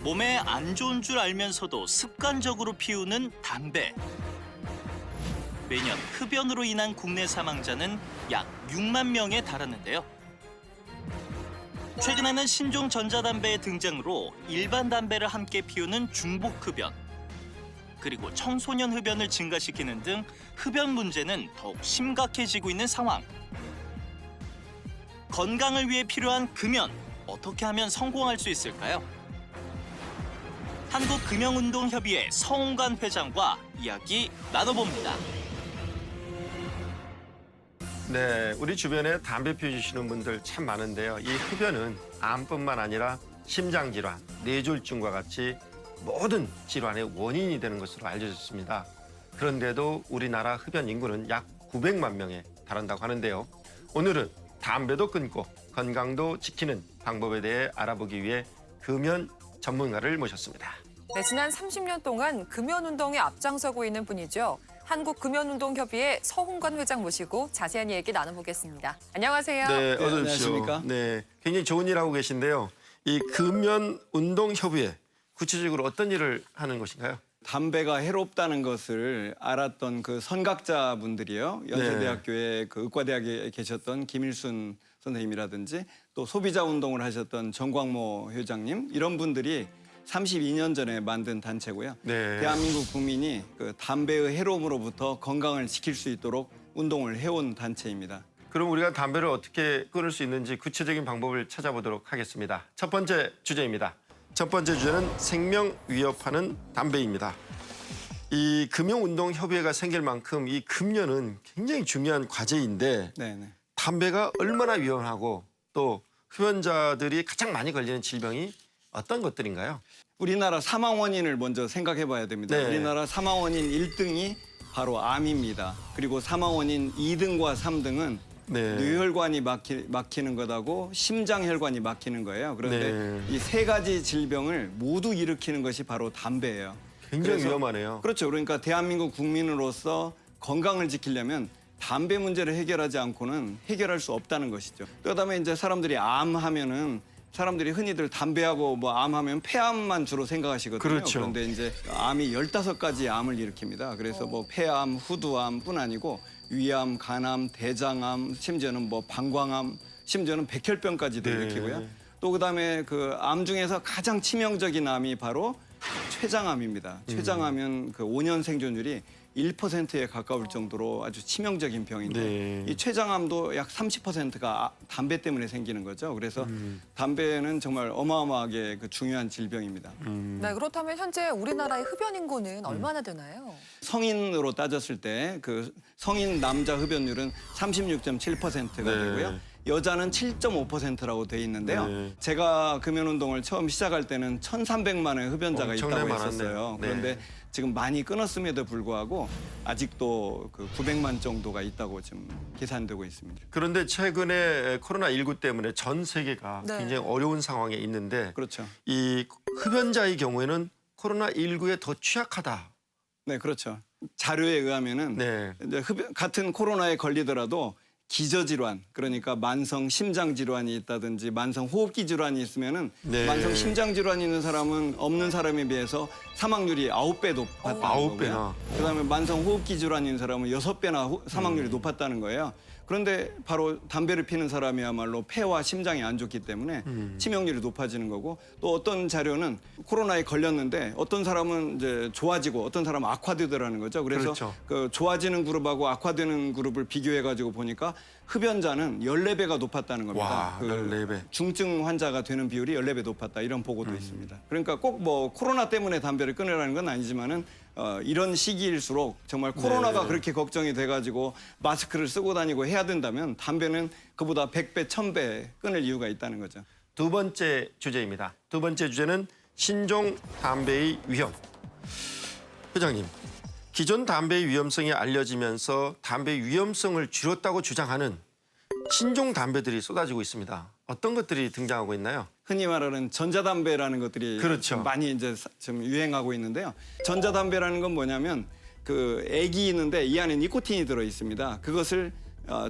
몸에 안 좋은 줄 알면서도 습관적으로 피우는 담배. 매년 흡연으로 인한 국내 사망자는 약 6만 명에 달하는데요. 최근에는 신종 전자담배의 등장으로 일반 담배를 함께 피우는 중복 흡연, 그리고 청소년 흡연을 증가시키는 등 흡연 문제는 더욱 심각해지고 있는 상황. 건강을 위해 필요한 금연, 어떻게 하면 성공할 수 있을까요? 한국금연운동협의회 서홍관 회장과 이야기 나눠봅니다. 네, 우리 주변에 담배 피우시는 분들 참 많은데요. 이 흡연은 암뿐만 아니라 심장질환, 뇌졸중과 같이 모든 질환의 원인이 되는 것으로 알려졌습니다. 그런데도 우리나라 흡연 인구는 약 900만 명에 달한다고 하는데요. 오늘은 담배도 끊고 건강도 지키는 방법에 대해 알아보기 위해 금연 전문가를 모셨습니다. 네, 지난 30년 동안 금연운동에 앞장서고 있는 분이죠. 한국금연운동협의회 서홍관 회장 모시고 자세한 이야기 나눠보겠습니다. 안녕하세요. 네, 어서 오십시오. 안녕하십니까? 네, 굉장히 좋은 일 하고 계신데요. 이 금연운동협의회 구체적으로 어떤 일을 하는 것인가요? 담배가 해롭다는 것을 알았던 그 선각자분들이요. 연세대학교의 그 의과대학에 계셨던 김일순 선생님이라든지 또 소비자 운동을 하셨던 정광모 회장님 이런 분들이 32년 전에 만든 단체고요. 네. 대한민국 국민이 그 담배의 해로움으로부터 건강을 지킬 수 있도록 운동을 해온 단체입니다. 그럼 우리가 담배를 어떻게 끊을 수 있는지 구체적인 방법을 찾아보도록 하겠습니다. 첫 번째 주제입니다. 첫 번째 주제는 생명 위협하는 담배입니다. 이 금연운동협의회가 생길 만큼 이 금연은 굉장히 중요한 과제인데 네네. 담배가 얼마나 위험하고 또 흡연자들이 가장 많이 걸리는 질병이 어떤 것들인가요? 우리나라 사망 원인을 먼저 생각해 봐야 됩니다. 네. 우리나라 사망 원인 1등이 바로 암입니다. 그리고 사망 원인 2등과 3등은 네. 뇌혈관이 막히는 것하고 심장혈관이 막히는 거예요. 그런데 네. 이 세 가지 질병을 모두 일으키는 것이 바로 담배예요. 굉장히 그래서- 위험하네요. 그렇죠. 그러니까 대한민국 국민으로서 건강을 지키려면 담배 문제를 해결하지 않고는 해결할 수 없다는 것이죠. 그다음에 이제 사람들이 암 하면은 사람들이 흔히들 담배하고 뭐 암하면 폐암만 주로 생각하시거든요. 그렇죠. 그런데 이제 암이 15가지 암을 일으킵니다. 그래서 뭐 폐암, 후두암뿐 아니고 위암, 간암, 대장암, 심지어는 뭐 방광암, 심지어는 백혈병까지도 네. 일으키고요. 또 그다음에 그 암 중에서 가장 치명적인 암이 바로 췌장암입니다. 췌장암은 그 5년 생존율이 1%에 가까울 정도로 아주 치명적인 병인데 네. 이 췌장암도 약 30%가 담배 때문에 생기는 거죠. 그래서 담배는 정말 어마어마하게 그 중요한 질병입니다. 네, 그렇다면 현재 우리나라의 흡연 인구는 얼마나 되나요? 성인으로 따졌을 때 그 성인 남자 흡연율은 36.7%가 네. 되고요. 여자는 7.5%라고 돼 있는데요. 네. 제가 금연운동을 처음 시작할 때는 1,300만의 흡연자가 엄청나게 있다고 많았네요. 했었어요. 네. 그런데 지금 많이 끊었음에도 불구하고 아직도 그 900만 정도가 있다고 지금 계산되고 있습니다. 그런데 최근에 코로나19 때문에 전 세계가 네. 굉장히 어려운 상황에 있는데 그렇죠. 이 흡연자의 경우에는 코로나19에 더 취약하다. 네, 그렇죠. 자료에 의하면은 네. 이제 같은 코로나에 걸리더라도 기저질환, 그러니까 만성 심장질환이 있다든지 만성 호흡기 질환이 있으면은 네. 만성 심장질환이 있는 사람은 없는 사람에 비해서 사망률이 9배 높았다는 아홉 거고요. 배나. 그다음에 만성 호흡기 질환이 있는 사람은 6배나 사망률이 높았다는 거예요. 그런데 바로 담배를 피는 사람이야말로 폐와 심장이 안 좋기 때문에 치명률이 높아지는 거고 또 어떤 자료는 코로나에 걸렸는데 어떤 사람은 이제 좋아지고 어떤 사람은 악화되더라는 거죠. 그래서 그렇죠. 그 좋아지는 그룹하고 악화되는 그룹을 비교해 가지고 보니까 흡연자는 14배가 높았다는 겁니다. 와, 14배. 중증 환자가 되는 비율이 14배 높았다 이런 보고도 있습니다. 그러니까 꼭 뭐 코로나 때문에 담배를 끊으라는 건 아니지만은 이런 시기일수록 정말 코로나가 네. 그렇게 걱정이 돼가지고 마스크를 쓰고 다니고 해야 된다면 담배는 그보다 100배, 1000배 끊을 이유가 있다는 거죠. 두 번째 주제입니다. 두 번째 주제는 신종 담배의 위험. 회장님, 기존 담배의 위험성이 알려지면서 담배의 위험성을 줄였다고 주장하는 신종 담배들이 쏟아지고 있습니다. 어떤 것들이 등장하고 있나요? 흔히 말하는 전자담배라는 것들이 그렇죠. 많이 이제 좀 유행하고 있는데요. 전자담배라는 건 뭐냐면 그 액이 있는데 이 안에 니코틴이 들어 있습니다. 그것을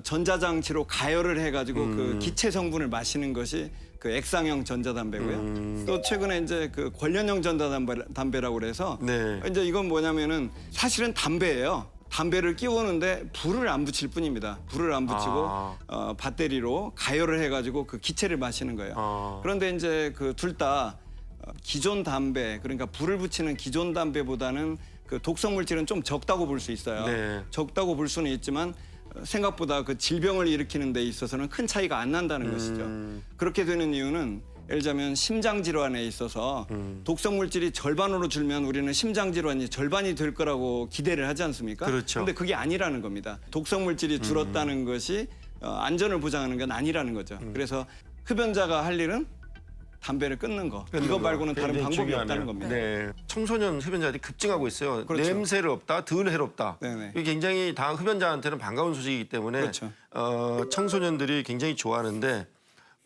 전자장치로 가열을 해가지고 그 기체 성분을 마시는 것이 그 액상형 전자담배고요. 또 최근에 이제 그 관련형 전자담배라고 그래서 네. 이제 이건 뭐냐면은 사실은 담배예요. 담배를 끼우는데 불을 안 붙일 뿐입니다. 불을 안 붙이고 배터리로 가열을 해가지고 그 기체를 마시는 거예요. 그런데 이제 그 둘 다 기존 담배, 그러니까 불을 붙이는 기존 담배보다는 그 독성 물질은 좀 적다고 볼 수 있어요. 네. 적다고 볼 수는 있지만 생각보다 그 질병을 일으키는 데 있어서는 큰 차이가 안 난다는 것이죠. 그렇게 되는 이유는 예를 들자면 심장 질환에 있어서 독성 물질이 절반으로 줄면 우리는 심장 질환이 절반이 될 거라고 기대를 하지 않습니까? 그렇죠. 근데 그게 아니라는 겁니다. 독성 물질이 줄었다는 것이 안전을 보장하는 건 아니라는 거죠. 그래서 흡연자가 할 일은 담배를 끊는 거. 이거 말고는 다른 굉장히 방법이 중요하네요. 없다는 겁니다. 네. 청소년 흡연자들이 급증하고 있어요. 그렇죠. 냄새를 없다, 덜 해롭다. 네네. 이게 굉장히 다 흡연자한테는 반가운 소식이기 때문에 그렇죠. 청소년들이 굉장히 좋아하는데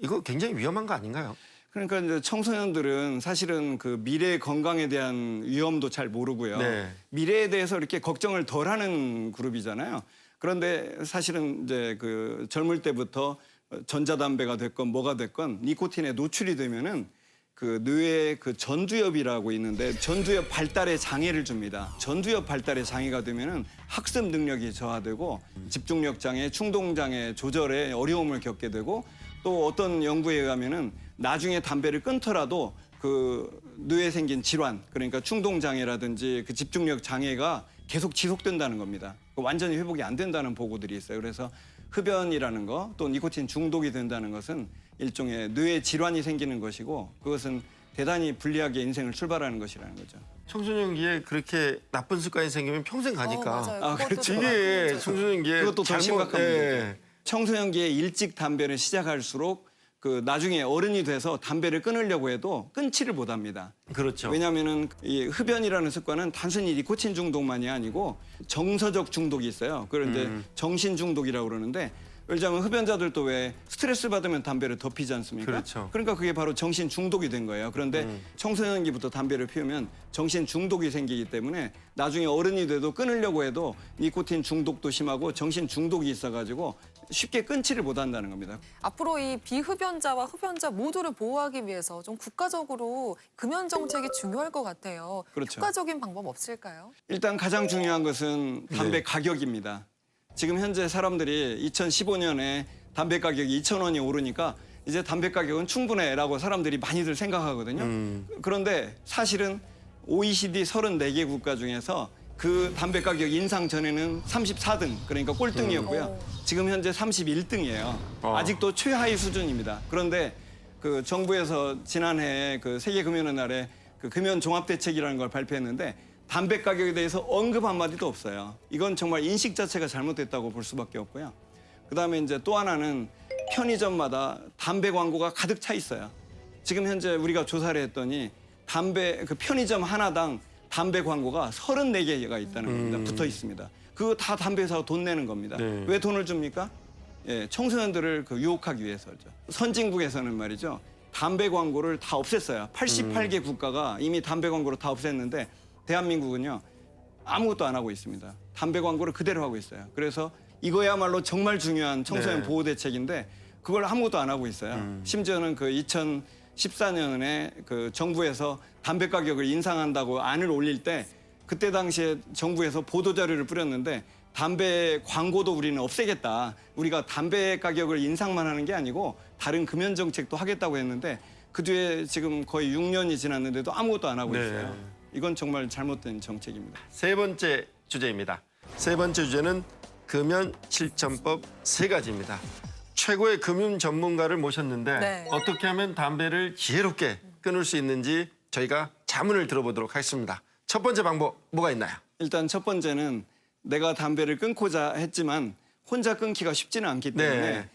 이거 굉장히 위험한 거 아닌가요? 그러니까 이제 청소년들은 사실은 그 미래의 건강에 대한 위험도 잘 모르고요. 네. 미래에 대해서 이렇게 걱정을 덜 하는 그룹이잖아요. 그런데 사실은 이제 그 젊을 때부터 전자담배가 됐건 뭐가 됐건 니코틴에 노출이 되면은 그 뇌에 그 전두엽이라고 있는데 전두엽 발달에 장애를 줍니다. 전두엽 발달에 장애가 되면은 학습 능력이 저하되고 집중력 장애, 충동 장애 조절에 어려움을 겪게 되고 또 어떤 연구에 의하면은 나중에 담배를 끊더라도 그 뇌에 생긴 질환, 그러니까 충동 장애라든지 그 집중력 장애가 계속 지속된다는 겁니다. 완전히 회복이 안 된다는 보고들이 있어요. 그래서 흡연이라는 거, 또 니코틴 중독이 된다는 것은 일종의 뇌에 질환이 생기는 것이고 그것은 대단히 불리하게 인생을 출발하는 것이라는 거죠. 청소년기에 그렇게 나쁜 습관이 생기면 평생 가니까. 맞아요. 아, 그것도 그렇죠. 좀 이게 문제죠. 청소년기에 그것도 더 심각한 문제죠. 예. 청소년기에 일찍 담배를 시작할수록 그 나중에 어른이 돼서 담배를 끊으려고 해도 끊지를 못합니다. 그렇죠. 왜냐하면은 이 흡연이라는 습관은 단순히 니코틴 중독만이 아니고 정서적 중독이 있어요. 그걸 이제 정신 중독이라고 그러는데 예를 들자면 흡연자들도 왜 스트레스 받으면 담배를 더 피지 않습니까? 그렇죠. 그러니까 그게 바로 정신 중독이 된 거예요. 그런데 청소년기부터 담배를 피우면 정신 중독이 생기기 때문에 나중에 어른이 돼도 끊으려고 해도 니코틴 중독도 심하고 정신 중독이 있어가지고 쉽게 끊지를 못한다는 겁니다. 앞으로 이 비흡연자와 흡연자 모두를 보호하기 위해서 좀 국가적으로 금연 정책이 중요할 것 같아요. 그렇죠. 효과적인 방법 없을까요? 일단 가장 중요한 것은 담배 네. 가격입니다. 지금 현재 사람들이 2015년에 담배 가격이 2,000원이 오르니까 이제 담배 가격은 충분해라고 사람들이 많이들 생각하거든요. 그런데 사실은 OECD 34개 국가 중에서 그 담배 가격 인상 전에는 34등, 그러니까 꼴등이었고요. 지금 현재 31등이에요. 아직도 최하위 수준입니다. 그런데 그 정부에서 지난해 그 세계 금연의 날에 그 금연 종합 대책이라는 걸 발표했는데 담배 가격에 대해서 언급 한마디도 없어요. 이건 정말 인식 자체가 잘못됐다고 볼 수밖에 없고요. 그다음에 이제 또 하나는 편의점마다 담배 광고가 가득 차 있어요. 지금 현재 우리가 조사를 했더니 담배 그 편의점 하나당 담배 광고가 34개가 있다는 겁니다. 붙어 있습니다. 그거 다 담배 회사가 돈 내는 겁니다. 네. 왜 돈을 줍니까? 예, 청소년들을 그 유혹하기 위해서죠. 선진국에서는 말이죠. 담배 광고를 다 없앴어요. 88개 국가가 이미 담배 광고를 다 없앴는데 대한민국은요. 아무것도 안 하고 있습니다. 담배 광고를 그대로 하고 있어요. 그래서 이거야말로 정말 중요한 청소년 네. 보호 대책인데 그걸 아무것도 안 하고 있어요. 심지어는 그 2014년에 그 정부에서 담배 가격을 인상한다고 안을 올릴 때 그때 당시에 정부에서 보도 자료를 뿌렸는데 담배 광고도 우리는 없애겠다. 우리가 담배 가격을 인상만 하는 게 아니고 다른 금연 정책도 하겠다고 했는데 그 뒤에 지금 거의 6년이 지났는데도 아무것도 안 하고 네. 있어요. 이건 정말 잘못된 정책입니다. 세 번째 주제입니다. 세 번째 주제는 금연 실천법 3가지입니다. 최고의 금연 전문가를 모셨는데 네. 어떻게 하면 담배를 지혜롭게 끊을 수 있는지 저희가 자문을 들어보도록 하겠습니다. 첫 번째 방법 뭐가 있나요? 일단 첫 번째는 내가 담배를 끊고자 했지만 혼자 끊기가 쉽지는 않기 때문에 네.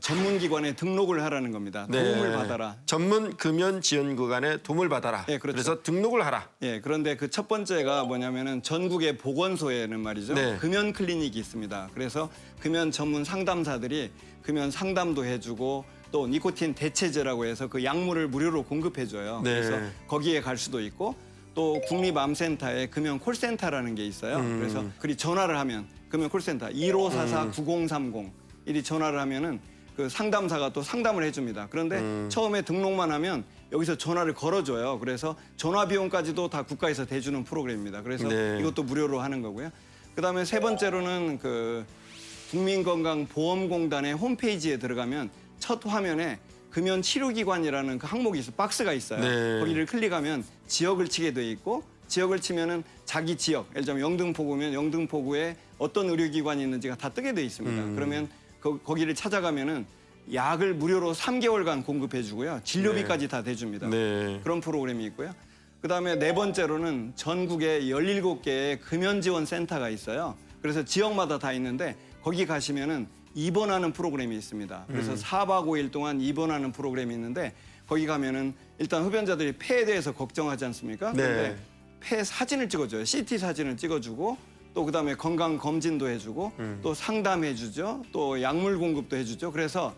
전문기관에 등록을 하라는 겁니다. 도움을 받아라. 전문 금연 지원기관에 도움을 받아라. 네, 그렇죠. 그래서 등록을 하라. 예, 그런데 그 첫 번째가 뭐냐면은 전국의 보건소에는 말이죠. 네. 금연 클리닉이 있습니다. 그래서 금연 전문 상담사들이 금연 상담도 해주고 또 니코틴 대체제라고 해서 그 약물을 무료로 공급해줘요. 네. 그래서 거기에 갈 수도 있고 또 국립암센터에 금연 콜센터라는 게 있어요. 그래서 그리 전화를 하면 금연 콜센터 1544-9030 이리 전화를 하면은 그 상담사가 또 상담을 해줍니다. 그런데 처음에 등록만 하면 여기서 전화를 걸어줘요. 그래서 전화 비용까지도 다 국가에서 대주는 프로그램입니다. 그래서 네. 이것도 무료로 하는 거고요. 그다음에 세 번째로는 그 국민건강보험공단의 홈페이지에 들어가면 첫 화면에 금연치료기관이라는 그 항목이 있어요. 박스가 있어요. 네. 거기를 클릭하면 지역을 치게 돼 있고 지역을 치면은 자기 지역, 예를 들면 영등포구면 영등포구에 어떤 의료기관이 있는지가 다 뜨게 돼 있습니다. 그러면 거기를 찾아가면은 약을 무료로 3개월간 공급해 주고요. 진료비까지 다 대줍니다. 네. 그런 프로그램이 있고요. 그다음에 네 번째로는 전국에 17개의 금연지원센터가 있어요. 그래서 지역마다 다 있는데 거기 가시면은 입원하는 프로그램이 있습니다. 그래서 4박 5일 동안 입원하는 프로그램이 있는데 거기 가면은 일단 흡연자들이 폐에 대해서 걱정하지 않습니까? 네. 근데 폐 사진을 찍어줘요. CT 사진을 찍어주고 또 그다음에 건강 검진도 해주고 또 상담해주죠. 또 약물 공급도 해주죠. 그래서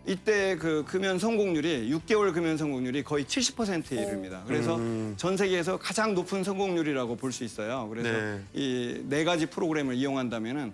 이때 그 금연 성공률이 6개월 금연 성공률이 거의 70%에 이릅니다. 그래서 전 세계에서 가장 높은 성공률이라고 볼 수 있어요. 그래서 네. 이 네 가지 프로그램을 이용한다면은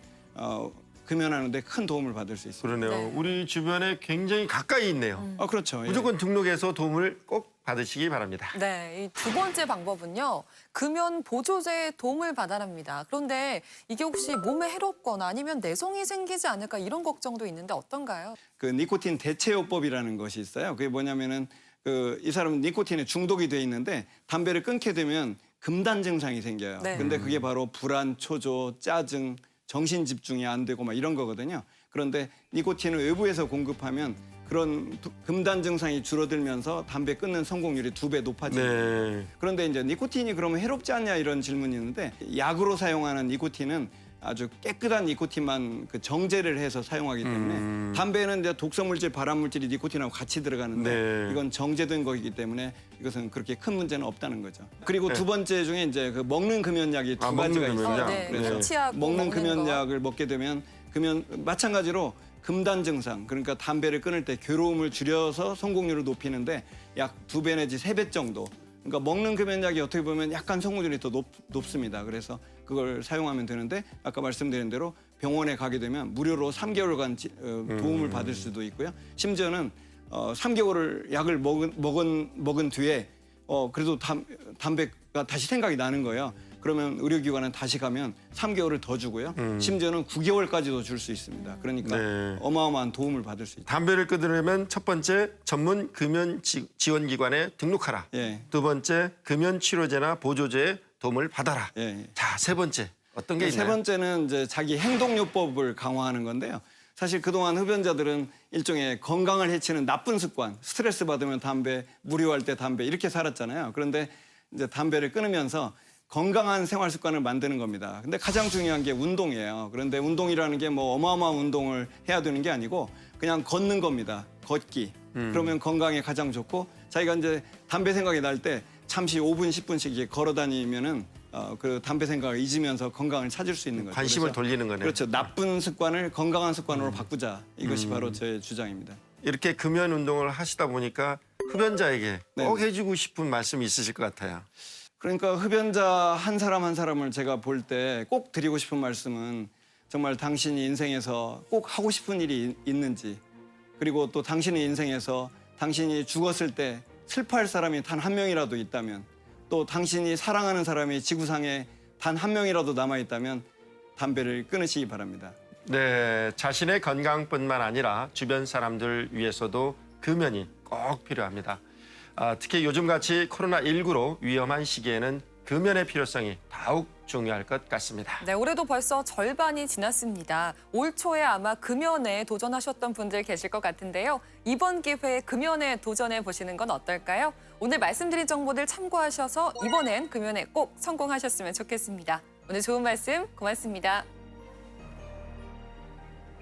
금연하는데 큰 도움을 받을 수 있습니다. 그러네요. 네. 우리 주변에 굉장히 가까이 있네요. 그렇죠. 예. 무조건 등록해서 도움을 꼭 받으시기 바랍니다. 네, 이 두 번째 방법은요. 금연 보조제의 도움을 받아랍니다. 그런데 이게 혹시 몸에 해롭거나 아니면 내성이 생기지 않을까 이런 걱정도 있는데 어떤가요? 그 니코틴 대체요법이라는 것이 있어요. 그게 뭐냐면은 그 이 사람은 니코틴에 중독이 돼 있는데 담배를 끊게 되면 금단 증상이 생겨요. 네. 근데 그게 바로 불안, 초조, 짜증, 정신 집중이 안 되고 막 이런 거거든요. 그런데 니코틴을 외부에서 공급하면 그런 금단 증상이 줄어들면서 담배 끊는 성공률이 2배 높아집니다. 네. 그런데 이제 니코틴이 그러면 해롭지 않냐 이런 질문이 있는데 약으로 사용하는 니코틴은 아주 깨끗한 니코틴만 그 정제를 해서 사용하기 때문에 담배는 이제 독성물질, 발암물질이 니코틴하고 같이 들어가는데 네. 이건 정제된 거이기 때문에 이것은 그렇게 큰 문제는 없다는 거죠. 그리고 두 번째 중에 이제 그 먹는 금연약이 두 먹는 가지가 금연약. 있어요. 네, 그래서 치약 먹는 거. 금연약을 먹게 되면 마찬가지로 금단 증상, 그러니까 담배를 끊을 때 괴로움을 줄여서 성공률을 높이는데 약 2배 내지 3배 정도. 그러니까 먹는 금연약이 어떻게 보면 약간 성공률이 더 높습니다. 그래서 그걸 사용하면 되는데 아까 말씀드린 대로 병원에 가게 되면 무료로 3개월간 도움을 받을 수도 있고요. 심지어는 3개월을 약을 먹은 뒤에 그래도 담배가 다시 생각이 나는 거예요. 그러면 의료기관은 다시 가면 3개월을 더 주고요. 심지어는 9개월까지도 줄 수 있습니다. 그러니까 네. 어마어마한 도움을 받을 수 있죠. 담배를 끊으려면 첫 번째 전문 금연 지원기관에 등록하라. 예. 두 번째 금연 치료제나 보조제의 도움을 받아라. 예. 자, 세 번째 어떤 게 있나요? 세 번째는 이제 자기 행동요법을 강화하는 건데요. 사실 그동안 흡연자들은 일종의 건강을 해치는 나쁜 습관, 스트레스 받으면 담배, 무료할 때 담배 이렇게 살았잖아요. 그런데 이제 담배를 끊으면서 건강한 생활 습관을 만드는 겁니다. 근데 가장 중요한 게 운동이에요. 그런데 운동이라는 게 뭐 어마어마한 운동을 해야 되는 게 아니고 그냥 걷는 겁니다. 걷기. 그러면 건강에 가장 좋고 자기가 이제 담배 생각이 날 때 잠시 5분, 10분씩 이렇게 걸어 다니면은 그 담배 생각을 잊으면서 건강을 찾을 수 있는 거죠. 관심을 그래서 돌리는 거네요. 그렇죠. 나쁜 습관을 건강한 습관으로 바꾸자. 이것이 바로 제 주장입니다. 이렇게 금연 운동을 하시다 보니까 흡연자에게 네. 꼭 해주고 싶은 말씀이 있으실 것 같아요. 그러니까 흡연자 한 사람 한 사람을 제가 볼 때 꼭 드리고 싶은 말씀은 정말 당신이 인생에서 꼭 하고 싶은 일이 있는지 그리고 또 당신의 인생에서 당신이 죽었을 때 슬퍼할 사람이 단 한 명이라도 있다면 또 당신이 사랑하는 사람이 지구상에 단 한 명이라도 남아있다면 담배를 끊으시기 바랍니다. 네, 자신의 건강뿐만 아니라 주변 사람들 위해서도 금연이 꼭 필요합니다. 특히 요즘같이 코로나19로 위험한 시기에는 금연의 필요성이 더욱 중요할 것 같습니다. 네, 올해도 벌써 절반이 지났습니다. 올 초에 아마 금연에 도전하셨던 분들 계실 것 같은데요. 이번 기회에 금연에 도전해 보시는 건 어떨까요? 오늘 말씀드린 정보들 참고하셔서 이번엔 금연에 꼭 성공하셨으면 좋겠습니다. 오늘 좋은 말씀 고맙습니다.